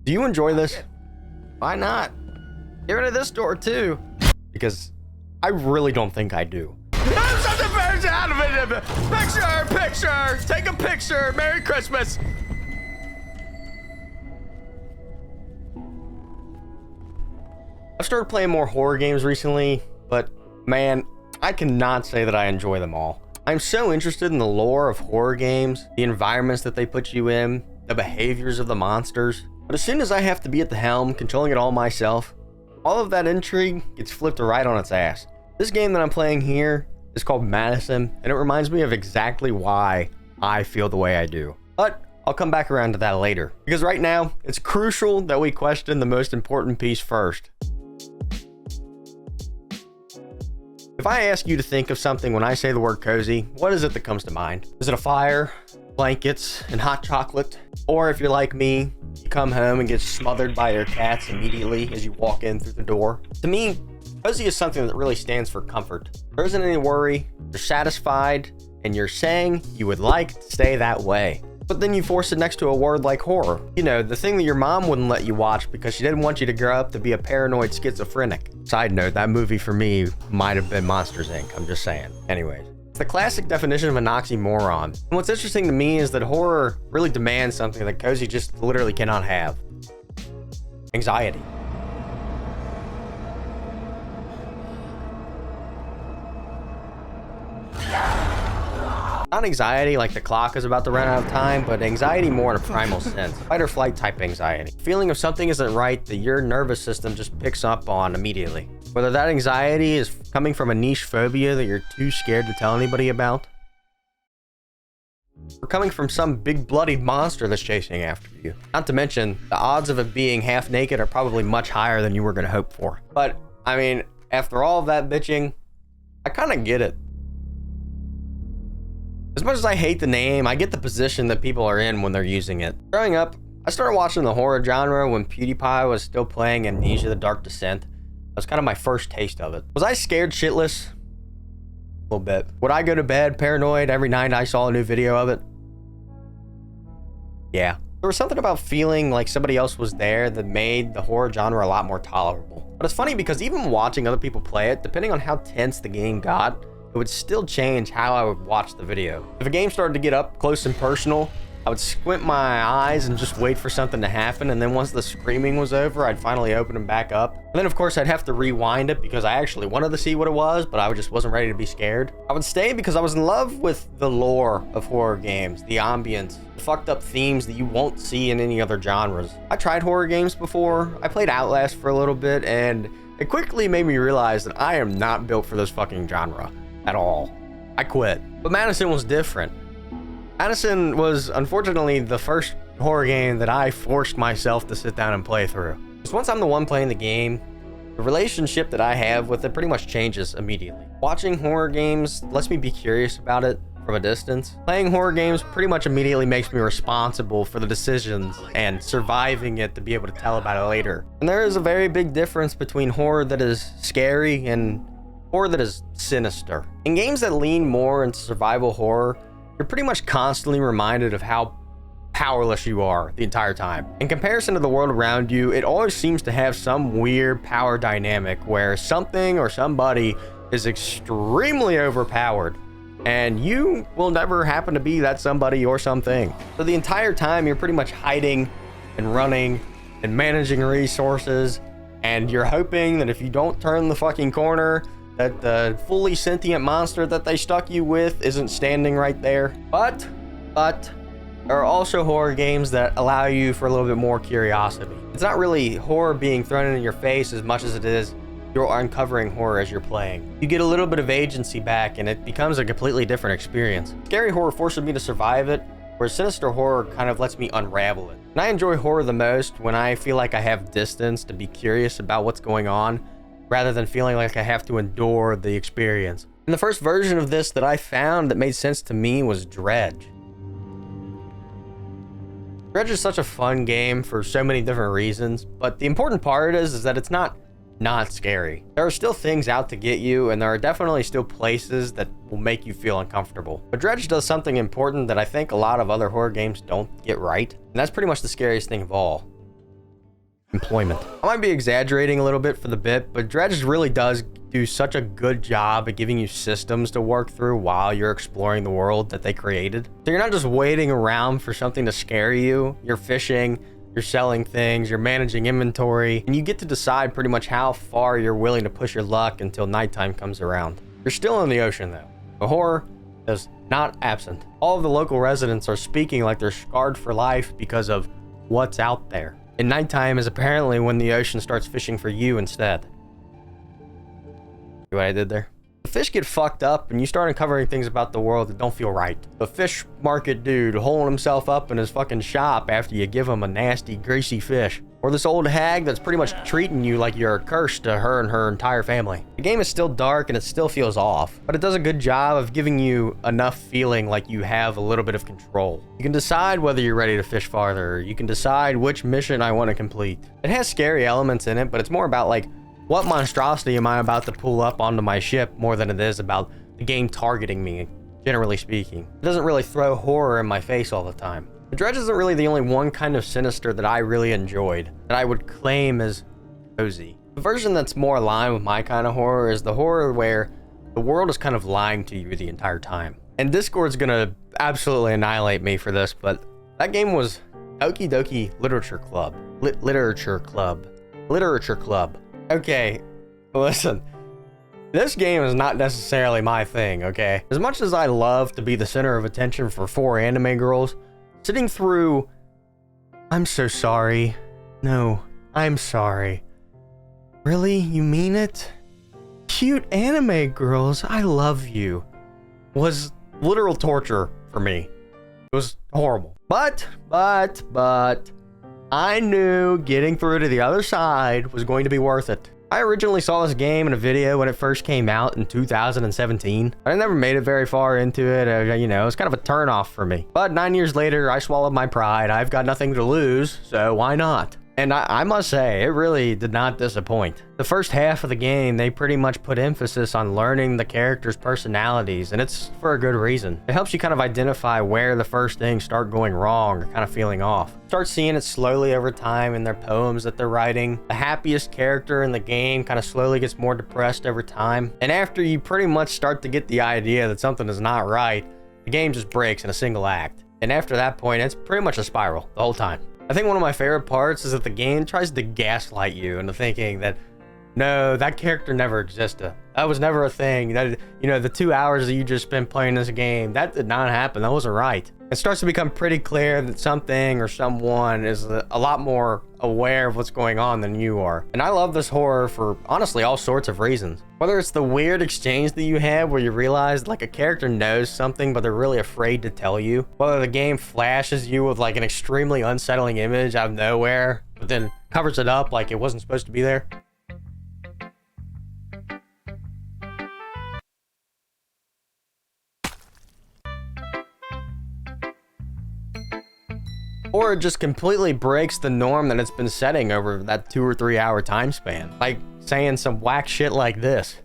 Do you enjoy this? Why not? Get rid of this door too. Because I really don't think I do. Picture! Take a picture! Merry Christmas! I've started playing more horror games recently, but man, I cannot say that I enjoy them all. I'm so interested in the lore of horror games, the environments that they put you in, the behaviors of the monsters. But as soon as I have to be at the helm, controlling it all myself, all of that intrigue gets flipped right on its ass. This game that I'm playing here is called MADiSON, and it reminds me of exactly why I feel the way I do. But I'll come back around to that later, because right now, it's crucial that we question the most important piece first. If I ask you to think of something when I say the word cozy, what is it that comes to mind? Is it a fire, blankets, and hot chocolate? Or if you're like me, you come home and get smothered by your cats immediately as you walk in through the door? To me, cozy is something that really stands for comfort. There isn't any worry, you're satisfied, and you're saying you would like to stay that way. But then you force it next to a word like horror. You know, the thing that your mom wouldn't let you watch because she didn't want you to grow up to be a paranoid schizophrenic. Side note, that movie for me might have been Monsters, Inc. I'm just saying. Anyways, it's the classic definition of an oxymoron. And what's interesting to me is that horror really demands something that cozy just literally cannot have. Anxiety. Not anxiety like the clock is about to run out of time, but anxiety more in a primal sense. Fight or flight type anxiety. Feeling if something isn't right that your nervous system just picks up on immediately. Whether that anxiety is coming from a niche phobia that you're too scared to tell anybody about, or coming from some big bloodied monster that's chasing after you. Not to mention, the odds of it being half naked are probably much higher than you were going to hope for. But, I mean, after all of that bitching, I kind of get it. As much as I hate the name, I get the position that people are in when they're using it. Growing up, I started watching the horror genre when PewDiePie was still playing Amnesia: The Dark Descent. That was kind of my first taste of it. Was I scared shitless? A little bit. Would I go to bed paranoid every night I saw a new video of it? Yeah. There was something about feeling like somebody else was there that made the horror genre a lot more tolerable. But it's funny because even watching other people play it, depending on how tense the game got, it would still change how I would watch the video. If a game started to get up close and personal, I would squint my eyes and just wait for something to happen, and then once the screaming was over, I'd finally open them back up. And then of course I'd have to rewind it because I actually wanted to see what it was, but I just wasn't ready to be scared. I would stay because I was in love with the lore of horror games, the ambience, the fucked up themes that you won't see in any other genres. I tried horror games before. I played Outlast for a little bit, and it quickly made me realize that I am not built for this fucking genre at all. I quit. But MADiSON was different. MADiSON was unfortunately the first horror game that I forced myself to sit down and play through. Because once I'm the one playing the game, the relationship that I have with it pretty much changes immediately. Watching horror games lets me be curious about it from a distance. Playing horror games pretty much immediately makes me responsible for the decisions and surviving it to be able to tell about it later. And there is a very big difference between horror that is scary and horror that is sinister. In games that lean more into survival horror, you're pretty much constantly reminded of how powerless you are the entire time. In comparison to the world around you, it always seems to have some weird power dynamic where something or somebody is extremely overpowered, and you will never happen to be that somebody or something. So the entire time you're pretty much hiding and running and managing resources, and you're hoping that if you don't turn the fucking corner, that the fully sentient monster that they stuck you with isn't standing right there. But there are also horror games that allow you for a little bit more curiosity. It's not really horror being thrown in your face as much as it is you're uncovering horror as you're playing. You get a little bit of agency back and it becomes a completely different experience. Scary horror forces me to survive it, whereas sinister horror kind of lets me unravel it. And I enjoy horror the most when I feel like I have distance to be curious about what's going on, rather than feeling like I have to endure the experience. And the first version of this that I found that made sense to me was Dredge. Dredge is such a fun game for so many different reasons, but the important part is that it's not scary. There are still things out to get you, and there are definitely still places that will make you feel uncomfortable. But Dredge does something important that I think a lot of other horror games don't get right, and that's pretty much the scariest thing of all. employment. I might be exaggerating a little bit for the bit, but Dredge really does do such a good job at giving you systems to work through while you're exploring the world that they created. So you're not just waiting around for something to scare you. You're fishing, you're selling things, you're managing inventory, and you get to decide pretty much how far you're willing to push your luck until nighttime comes around. You're still in the ocean though. The horror is not absent. All of the local residents are speaking like they're scarred for life because of what's out there. And nighttime is apparently when the ocean starts fishing for you instead. See what I did there? The fish get fucked up and you start uncovering things about the world that don't feel right. The fish market dude holding himself up in his fucking shop after you give him a nasty, greasy fish. Or this old hag that's pretty much treating you like you're a curse to her and her entire family. The game is still dark and it still feels off, but it does a good job of giving you enough feeling like you have a little bit of control. You can decide whether you're ready to fish farther. You can decide which mission I want to complete. It has scary elements in it, but it's more about like, what monstrosity am I about to pull up onto my ship more than it is about the game targeting me, generally speaking. It doesn't really throw horror in my face all the time. The Dredge isn't really the only one kind of sinister that I really enjoyed, that I would claim as cozy. The version that's more aligned with my kind of horror is the horror where the world is kind of lying to you the entire time. And Discord's gonna absolutely annihilate me for this, but that game was Doki Literature Club. Literature Club. Okay, listen. This game is not necessarily my thing, okay? As much as I love to be the center of attention for 4 anime girls, sitting through, I'm so sorry. No, I'm sorry. Really? You mean it? Cute anime girls, I love you. Was literal torture for me. It was horrible. But, I knew getting through to the other side was going to be worth it. I originally saw this game in a video when it first came out in 2017. I never made it very far into it. You know, it was kind of a turnoff for me. But 9 years later, I swallowed my pride. I've got nothing to lose, so why not? And I must say, it really did not disappoint. The first half of the game, they pretty much put emphasis on learning the characters' personalities, and it's for a good reason. It helps you kind of identify where the first things start going wrong or kind of feeling off. Start seeing it slowly over time in their poems that they're writing. The happiest character in the game kind of slowly gets more depressed over time. And after you pretty much start to get the idea that something is not right, the game just breaks in a single act. And after that point, it's pretty much a spiral the whole time. I think one of my favorite parts is that the game tries to gaslight you into thinking that, no, that character never existed. That was never a thing. That, you know, the 2 hours that you just spent playing this game, that did not happen. That wasn't right. It starts to become pretty clear that something or someone is a lot more aware of what's going on than you are. And I love this horror for honestly all sorts of reasons. Whether it's the weird exchange that you have where you realize like a character knows something but they're really afraid to tell you. Whether the game flashes you with like an extremely unsettling image out of nowhere but then covers it up like it wasn't supposed to be there. Or it just completely breaks the norm that it's been setting over that 2 or 3 hour time span. Like saying some whack shit like this.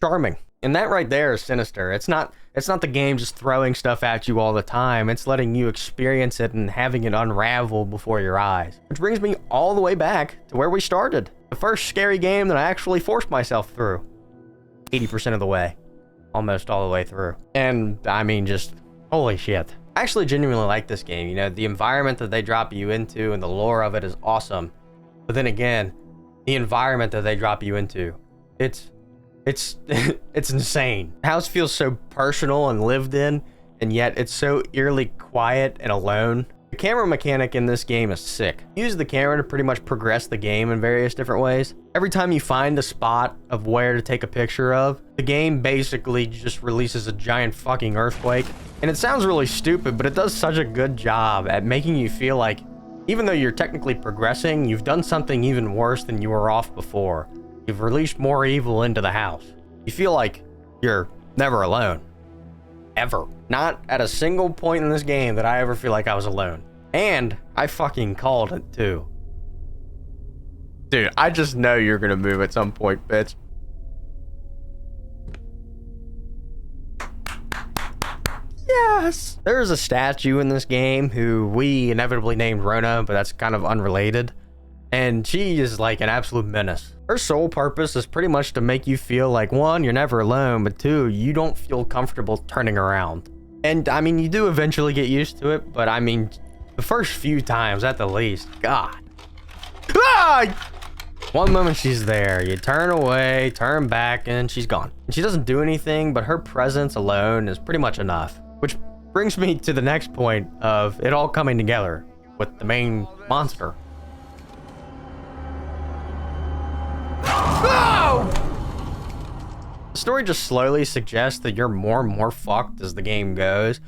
Charming. And that right there is sinister. It's not the game just throwing stuff at you all the time. It's letting you experience it and having it unravel before your eyes. Which brings me all the way back to where we started. The first scary game that I actually forced myself through. 80% of the way. Almost all the way through. And I mean, just holy shit. I actually genuinely like this game. You know, the environment that they drop you into and the lore of it is awesome. But then again, the environment that they drop you into, it's insane. The house feels so personal and lived in, and yet it's so eerily quiet and alone. The camera mechanic in this game is sick. Use the camera to pretty much progress the game in various different ways. Every time you find a spot of where to take a picture of, the game basically just releases a giant fucking earthquake. And it sounds really stupid, but it does such a good job at making you feel like, even though you're technically progressing, you've done something even worse than you were off before. You've released more evil into the house. You feel like you're never alone. Ever. Not at a single point in this game that I ever feel like I was alone. And I fucking called it too. Dude, I just know you're gonna move at some point, bitch. Yes! There's a statue in this game who we inevitably named Rona, but that's kind of unrelated. And she is like an absolute menace. Her sole purpose is pretty much to make you feel like, one, you're never alone, but two, you don't feel comfortable turning around. And I mean, you do eventually get used to it, but I mean, the first few times at the least, God. Ah! One moment she's there, you turn away, turn back, and she's gone. And she doesn't do anything, but her presence alone is pretty much enough. Which brings me to the next point of it all coming together with the main monster. Oh! The story just slowly suggests that you're more and more fucked as the game goes,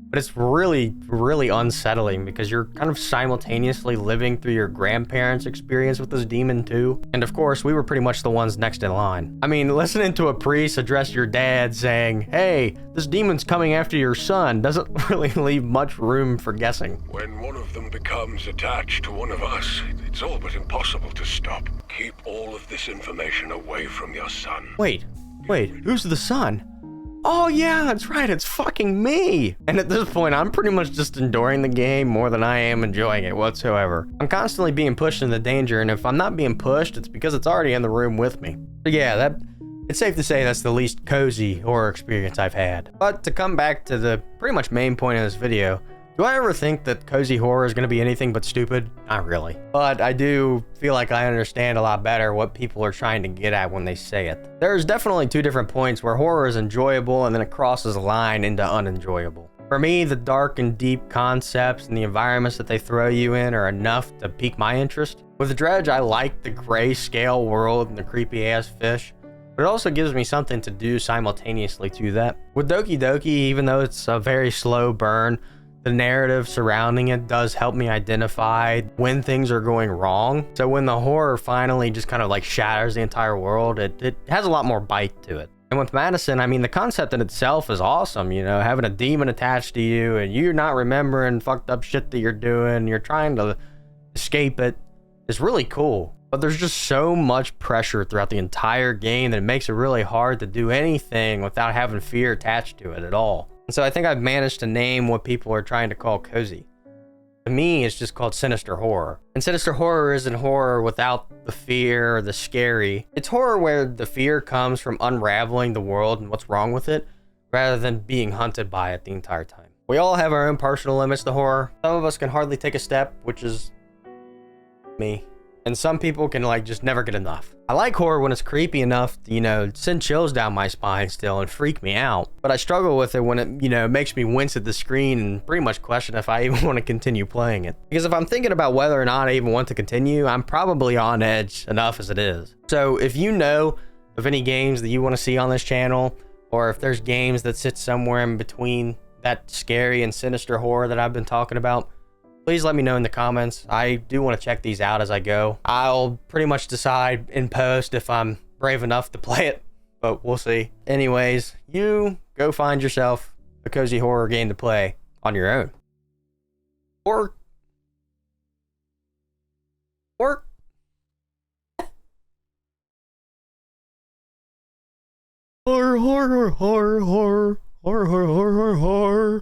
but it's really, really unsettling because you're kind of simultaneously living through your grandparents' experience with this demon too. And of course, we were pretty much the ones next in line. I mean, listening to a priest address your dad saying, "Hey, this demon's coming after your son," doesn't really leave much room for guessing. When one of them becomes attached to one of us, it's all but impossible to stop. Keep all of this information away from your son. Wait, who's the son? Oh yeah, that's right, it's fucking me! And at this point, I'm pretty much just enduring the game more than I am enjoying it whatsoever. I'm constantly being pushed into danger, and if I'm not being pushed, it's because it's already in the room with me. So yeah, it's safe to say that's the least cozy horror experience I've had. But to come back to the pretty much main point of this video, do I ever think that cozy horror is going to be anything but stupid? Not really. But I do feel like I understand a lot better what people are trying to get at when they say it. There's definitely two different points where horror is enjoyable and then it crosses a line into unenjoyable. For me, the dark and deep concepts and the environments that they throw you in are enough to pique my interest. With Dredge, I like the grayscale world and the creepy ass fish, but it also gives me something to do simultaneously to that. With Doki Doki, even though it's a very slow burn, the narrative surrounding it does help me identify when things are going wrong. So when the horror finally just kind of like shatters the entire world, it has a lot more bite to it. And with MADiSON, I mean, the concept in itself is awesome, you know, having a demon attached to you and you're not remembering fucked up shit that you're doing, you're trying to escape it, is really cool. But there's just so much pressure throughout the entire game that it makes it really hard to do anything without having fear attached to it at all. And so I think I've managed to name what people are trying to call cozy. To me, it's just called sinister horror. And sinister horror isn't horror without the fear or the scary. It's horror where the fear comes from unraveling the world and what's wrong with it, rather than being hunted by it the entire time. We all have our own personal limits to horror. Some of us can hardly take a step, which is me. And some people can like just never get enough. I like horror when it's creepy enough to, you know, send chills down my spine still and freak me out. But I struggle with it when it, you know, makes me wince at the screen and pretty much question if I even want to continue playing it. Because if I'm thinking about whether or not I even want to continue, I'm probably on edge enough as it is. So if you know of any games that you want to see on this channel, or if there's games that sit somewhere in between that scary and sinister horror that I've been talking about, please let me know in the comments. I do want to check these out as I go. I'll pretty much decide in post if I'm brave enough to play it, but we'll see. Anyways, you go find yourself a cozy horror game to play on your own. Or horror.